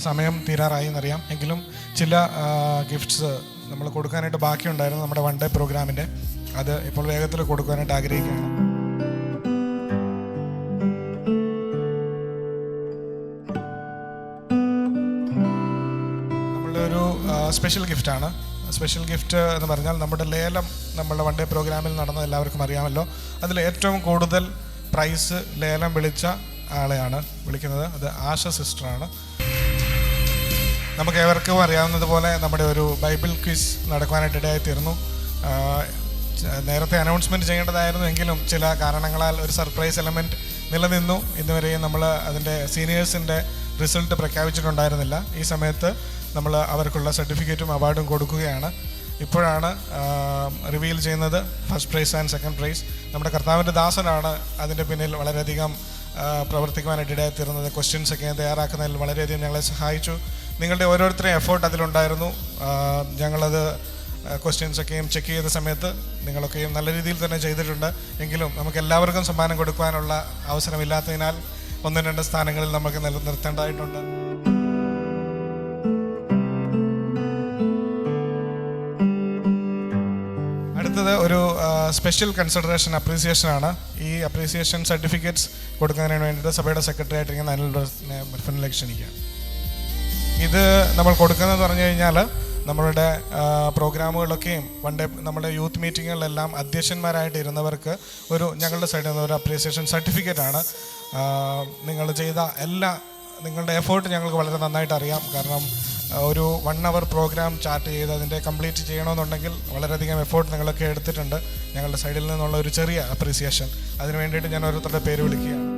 സമയം തീരാറായി എന്നറിയാം. എങ്കിലും ചില ഗിഫ്റ്റ്സ് നമ്മൾ കൊടുക്കാനായിട്ട് ബാക്കിയുണ്ടായിരുന്നു നമ്മുടെ വൺ ഡേ പ്രോഗ്രാമിൻ്റെ. അത് ഇപ്പോൾ വേഗത്തിൽ കൊടുക്കാനായിട്ട് ആഗ്രഹിക്കുകയാണ്. നമ്മളുടെ ഒരു സ്പെഷ്യൽ ഗിഫ്റ്റാണ്. സ്പെഷ്യൽ ഗിഫ്റ്റ് എന്ന് പറഞ്ഞാൽ നമ്മുടെ ലേലം നമ്മളുടെ വൺ ഡേ പ്രോഗ്രാമിൽ നടന്ന എല്ലാവർക്കും അറിയാമല്ലോ. അതിൽ ഏറ്റവും കൂടുതൽ പ്രൈസ് ലേലം വിളിച്ച ആളെയാണ് വിളിക്കുന്നത്. അത് ആശ സിസ്റ്ററാണ്. നമുക്ക് ഏവർക്കും അറിയാവുന്നതുപോലെ നമ്മുടെ ഒരു ബൈബിൾ ക്വിസ് നടക്കുവാനായിട്ട് ഇടയായിത്തീർന്നു. നേരത്തെ അനൗൺസ്മെൻറ്റ് ചെയ്യേണ്ടതായിരുന്നു, എങ്കിലും ചില കാരണങ്ങളാൽ ഒരു സർപ്രൈസ് എലമെൻറ്റ് നിലനിന്നു. ഇന്നുവരെയും നമ്മൾ അതിൻ്റെ സീനിയേഴ്സിൻ്റെ റിസൾട്ട് പ്രഖ്യാപിച്ചിട്ടുണ്ടായിരുന്നില്ല. ഈ സമയത്ത് നമ്മൾ അവർക്കുള്ള സർട്ടിഫിക്കറ്റും അവാർഡും കൊടുക്കുകയാണ്. ഇപ്പോഴാണ് റിവീൽ ചെയ്യുന്നത് first prize and second prize. നമ്മുടെ കർത്താവിൻ്റെ ദാസനാണ് അതിൻ്റെ പിന്നിൽ വളരെയധികം പ്രവർത്തിക്കുവാനായിട്ട് ഇടയായിത്തീർന്നത്. ക്വസ്റ്റ്യൻസൊക്കെ തയ്യാറാക്കുന്നതിൽ വളരെയധികം ഞങ്ങളെ സഹായിച്ചു. നിങ്ങളുടെ ഓരോരുത്തരെയും എഫേർട്ട് അതിലുണ്ടായിരുന്നു. ഞങ്ങളത് ക്വസ്റ്റ്യൻസൊക്കെയും ചെക്ക് ചെയ്ത സമയത്ത് നിങ്ങളൊക്കെയും നല്ല രീതിയിൽ തന്നെ ചെയ്തിട്ടുണ്ട്. എങ്കിലും നമുക്ക് എല്ലാവർക്കും സമ്മാനം കൊടുക്കുവാനുള്ള അവസരമില്ലാത്തതിനാൽ 1-2 സ്ഥാനങ്ങളിൽ നമുക്ക് നിലനിർത്തേണ്ടതായിട്ടുണ്ട്. അടുത്തത് ഒരു സ്പെഷ്യൽ കൺസിഡറേഷൻ അപ്രീസിയേഷനാണ്. ഈ അപ്രീസിയേഷൻ സർട്ടിഫിക്കറ്റ്സ് കൊടുക്കുന്നതിന് വേണ്ടിയിട്ട് സഭയുടെ സെക്രട്ടറി ആയിട്ടിരിക്കുന്ന അനിൽ ക്ഷണിക്കുക. ഇത് നമ്മൾ കൊടുക്കുന്നതെന്ന് പറഞ്ഞു കഴിഞ്ഞാൽ നമ്മളുടെ പ്രോഗ്രാമുകളൊക്കെയും വൺ ഡേ നമ്മുടെ യൂത്ത് മീറ്റിങ്ങുകളിലെല്ലാം അധ്യക്ഷന്മാരായിട്ട് ഇരുന്നവർക്ക് ഞങ്ങളുടെ സൈഡിൽ നിന്ന് ഒരു അപ്രീസിയേഷൻ സർട്ടിഫിക്കറ്റാണ്. നിങ്ങൾ ചെയ്ത നിങ്ങളുടെ എഫേർട്ട് ഞങ്ങൾക്ക് വളരെ നന്നായിട്ട് അറിയാം. കാരണം ഒരു 1 hour പ്രോഗ്രാം ചാർട്ട് ചെയ്ത് അതിൻ്റെ കംപ്ലീറ്റ് ചെയ്യണമെന്നുണ്ടെങ്കിൽ വളരെയധികം എഫേർട്ട് നിങ്ങളൊക്കെ എടുത്തിട്ടുണ്ട്. ഞങ്ങളുടെ സൈഡിൽ നിന്നുള്ള ഒരു ചെറിയ അപ്രീസിയേഷൻ, അതിന് വേണ്ടിയിട്ട് ഞാൻ ഓരോരുത്തരുടെ പേര് വിളിക്കുകയാണ്.